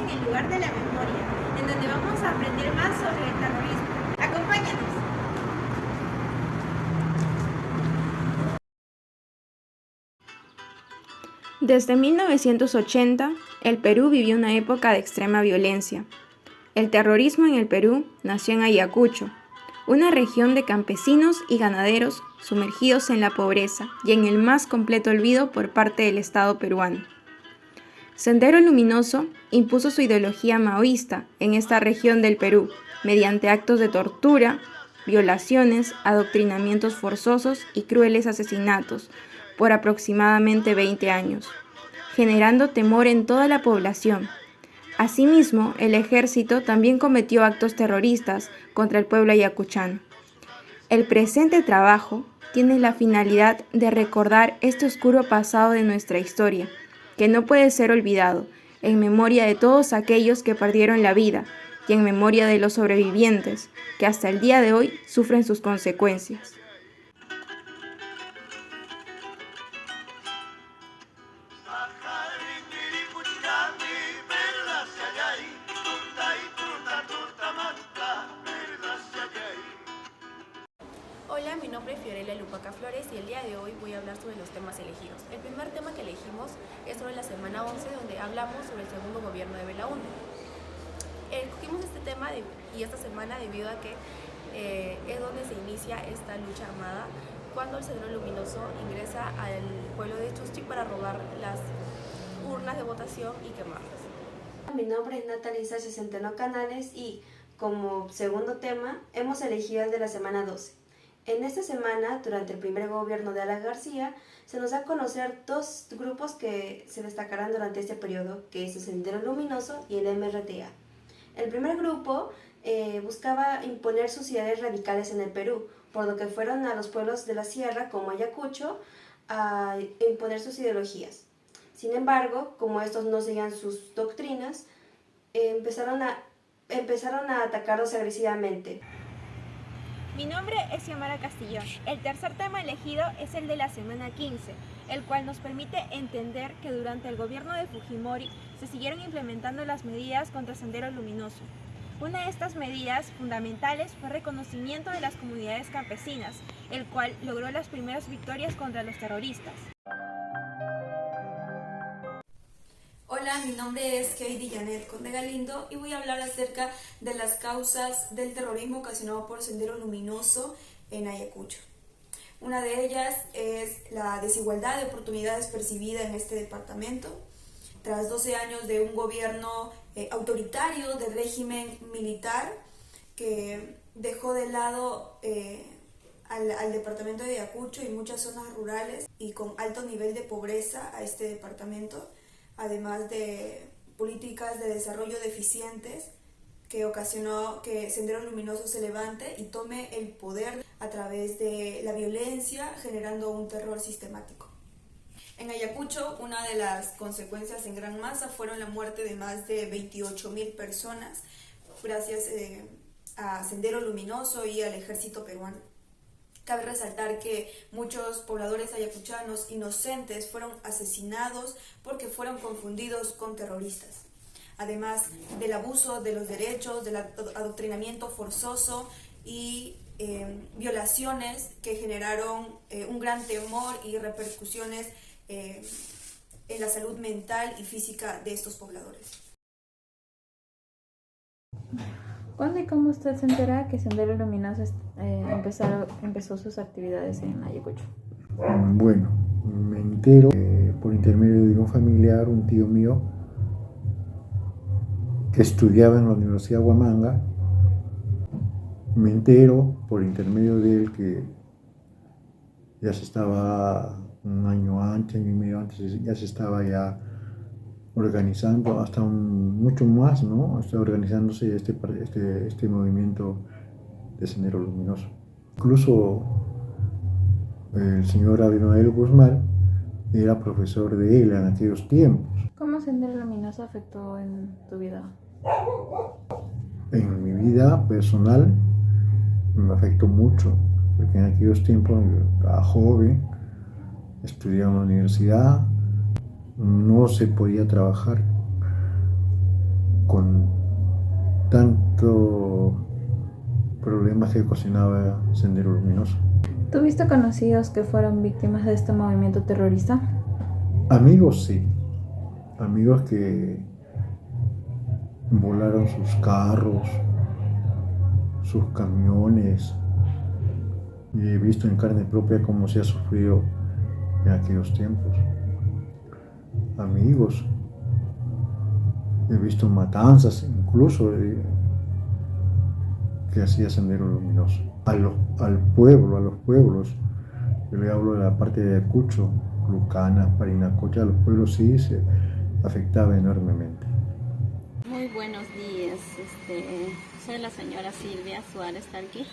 en el lugar de la memoria, en donde vamos a aprender más sobre el terrorismo. ¡Acompáñanos! Desde 1980, el Perú vivió una época de extrema violencia. El terrorismo en el Perú nació en Ayacucho, una región de campesinos y ganaderos sumergidos en la pobreza y en el más completo olvido por parte del Estado peruano. Sendero Luminoso impuso su ideología maoísta en esta región del Perú, mediante actos de tortura, violaciones, adoctrinamientos forzosos y crueles asesinatos por aproximadamente 20 años, generando temor en toda la población. Asimismo, el ejército también cometió actos terroristas contra el pueblo ayacuchano. El presente trabajo tiene la finalidad de recordar este oscuro pasado de nuestra historia, que no puede ser olvidado, en memoria de todos aquellos que perdieron la vida y en memoria de los sobrevivientes, que hasta el día de hoy sufren sus consecuencias. Hola, mi nombre es Fiorella Lupaca Flores y el día de hoy voy a hablar sobre los temas elegidos. El primer tema que elegimos es sobre la semana 11, donde hablamos sobre el segundo gobierno de Belaúnde. Escogimos este tema y esta semana debido a que es donde se inicia esta lucha armada cuando el Sendero Luminoso ingresa al pueblo de Chuschi para robar las urnas de votación y quemarlas. Mi nombre es Natalisa Centeno Canales y como segundo tema hemos elegido el de la semana 12. En esta semana, durante el primer gobierno de Alan García, se nos da a conocer dos grupos que se destacarán durante este periodo, que es el Sendero Luminoso y el MRTA. El primer grupo buscaba imponer sus ideas radicales en el Perú, por lo que fueron a los pueblos de la sierra, como Ayacucho, a imponer sus ideologías. Sin embargo, como estos no seguían sus doctrinas, empezaron a atacarlos agresivamente. Mi nombre es Xiomara Castillón. El tercer tema elegido es el de la semana 15, el cual nos permite entender que durante el gobierno de Fujimori se siguieron implementando las medidas contra Sendero Luminoso. Una de estas medidas fundamentales fue el reconocimiento de las comunidades campesinas, el cual logró las primeras victorias contra los terroristas. Hola, mi nombre es Heidi Janet Conde Galindo y voy a hablar acerca de las causas del terrorismo ocasionado por Sendero Luminoso en Ayacucho. Una de ellas es la desigualdad de oportunidades percibida en este departamento. Tras 12 años de un gobierno autoritario del régimen militar que dejó de lado al departamento de Ayacucho y muchas zonas rurales y con alto nivel de pobreza a este departamento, además de políticas de desarrollo deficientes que ocasionó que Sendero Luminoso se levante y tome el poder a través de la violencia, generando un terror sistemático. En Ayacucho, una de las consecuencias en gran masa fueron la muerte de más de 28,000 personas gracias a Sendero Luminoso y al ejército peruano. Cabe resaltar que muchos pobladores ayacuchanos inocentes fueron asesinados porque fueron confundidos con terroristas. Además del abuso de los derechos, del adoctrinamiento forzoso y violaciones que generaron un gran temor y repercusiones en la salud mental y física de estos pobladores. ¿Cuándo y cómo usted se entera que Sendero Luminoso empezó sus actividades en Ayacucho? Bueno, me entero por intermedio de un familiar, un tío mío, que estudiaba en la Universidad de Huamanga. Me entero por intermedio de él que ya se estaba un año antes, año y medio antes, ya se estaba ya organizando, hasta mucho más, ¿no? Está organizándose este movimiento de Sendero Luminoso. Incluso el señor Abimael Guzmán era profesor de él en aquellos tiempos. ¿Cómo Sendero Luminoso afectó en tu vida? En mi vida personal me afectó mucho, porque en aquellos tiempos yo estaba joven, estudiaba en la universidad, no se podía trabajar. con tanto problemas que ocasionaba Sendero Luminoso. ¿Tuviste conocidos que fueron víctimas de este movimiento terrorista? Amigos, sí. Amigos que volaron sus carros, sus camiones, y he visto en carne propia cómo se ha sufrido en aquellos tiempos. Amigos, he visto matanzas incluso que hacía Sendero Luminoso. A los pueblos, yo le hablo de la parte de Ayacucho, Lucana, Parinacocha, a los pueblos sí se afectaba enormemente. Muy buenos días, soy la señora Silvia Suárez Talqui,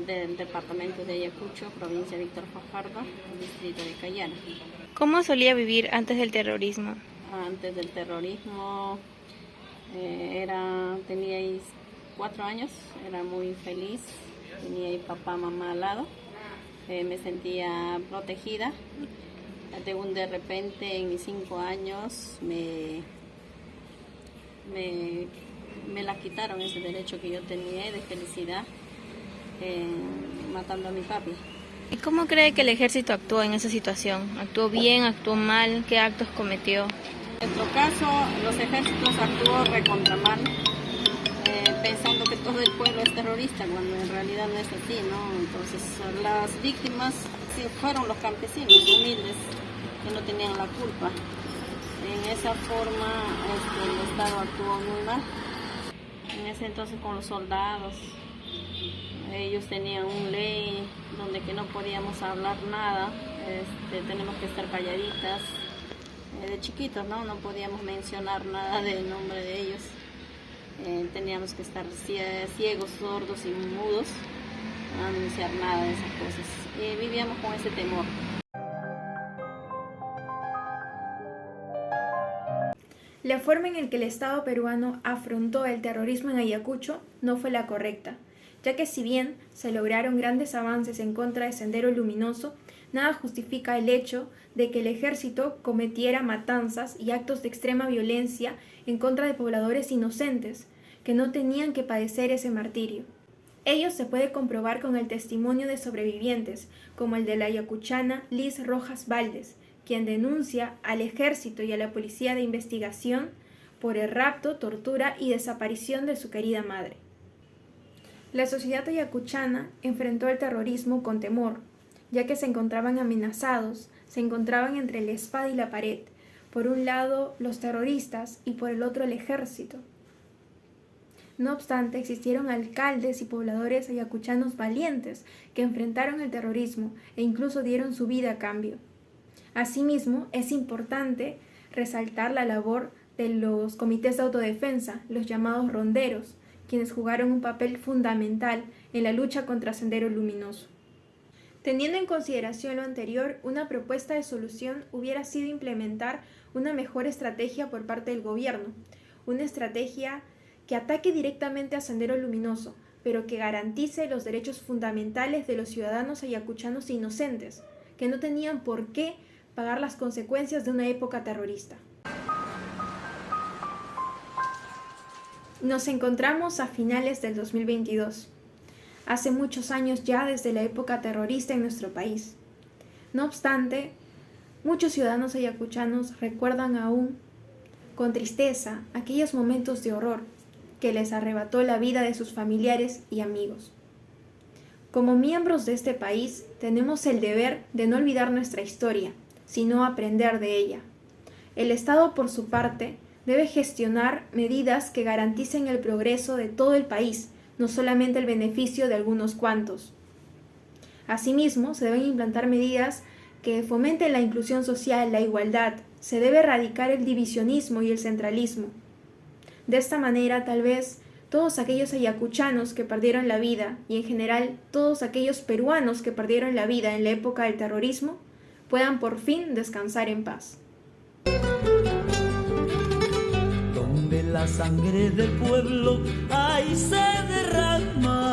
del departamento de Ayacucho, provincia de Víctor Fajardo, distrito de Cayana. ¿Cómo solía vivir antes del terrorismo? Antes del terrorismo tenía 4 años, era muy feliz, tenía ahí papá, mamá al lado, me sentía protegida. De repente en mis 5 años me la quitaron ese derecho que yo tenía de felicidad, matando a mi papi. ¿Y cómo cree que el ejército actuó en esa situación? ¿Actuó bien, actuó mal? ¿Qué actos cometió? En nuestro caso, los ejércitos actuó recontra mal, pensando que todo el pueblo es terrorista, cuando en realidad no es así, ¿no? Entonces, las víctimas sí fueron los campesinos humildes que no tenían la culpa. En esa forma, el Estado actuó muy mal. En ese entonces, con los soldados, ellos tenían una ley donde que no podíamos hablar nada, tenemos que estar calladitas. De chiquitos, ¿no? No podíamos mencionar nada del nombre de ellos. Teníamos que estar ciegos, sordos y mudos, no anunciar nada de esas cosas. Vivíamos con ese temor. La forma en que el Estado peruano afrontó el terrorismo en Ayacucho no fue la correcta, ya que si bien se lograron grandes avances en contra de Sendero Luminoso, nada justifica el hecho de que el ejército cometiera matanzas y actos de extrema violencia en contra de pobladores inocentes que no tenían que padecer ese martirio. Ello se puede comprobar con el testimonio de sobrevivientes, como el de la ayacuchana Liz Rojas Valdés, quien denuncia al ejército y a la policía de investigación por el rapto, tortura y desaparición de su querida madre. La sociedad ayacuchana enfrentó el terrorismo con temor, ya que se encontraban amenazados, se encontraban entre la espada y la pared, por un lado los terroristas y por el otro el ejército. No obstante, existieron alcaldes y pobladores ayacuchanos valientes que enfrentaron el terrorismo e incluso dieron su vida a cambio. Asimismo, es importante resaltar la labor de los comités de autodefensa, los llamados ronderos, quienes jugaron un papel fundamental en la lucha contra Sendero Luminoso. Teniendo en consideración lo anterior, una propuesta de solución hubiera sido implementar una mejor estrategia por parte del gobierno, una estrategia que ataque directamente a Sendero Luminoso, pero que garantice los derechos fundamentales de los ciudadanos ayacuchanos inocentes, que no tenían por qué pagar las consecuencias de una época terrorista. Nos encontramos a finales del 2022. Hace muchos años ya desde la época terrorista en nuestro país. No obstante, muchos ciudadanos ayacuchanos recuerdan aún con tristeza aquellos momentos de horror que les arrebató la vida de sus familiares y amigos. Como miembros de este país, tenemos el deber de no olvidar nuestra historia, sino aprender de ella. El Estado, por su parte, debe gestionar medidas que garanticen el progreso de todo el país, no solamente el beneficio de algunos cuantos. Asimismo, se deben implantar medidas que fomenten la inclusión social, la igualdad. Se debe erradicar el divisionismo y el centralismo. De esta manera, tal vez, todos aquellos ayacuchanos que perdieron la vida y en general todos aquellos peruanos que perdieron la vida en la época del terrorismo puedan por fin descansar en paz. Donde la sangre del pueblo ahí se derrama.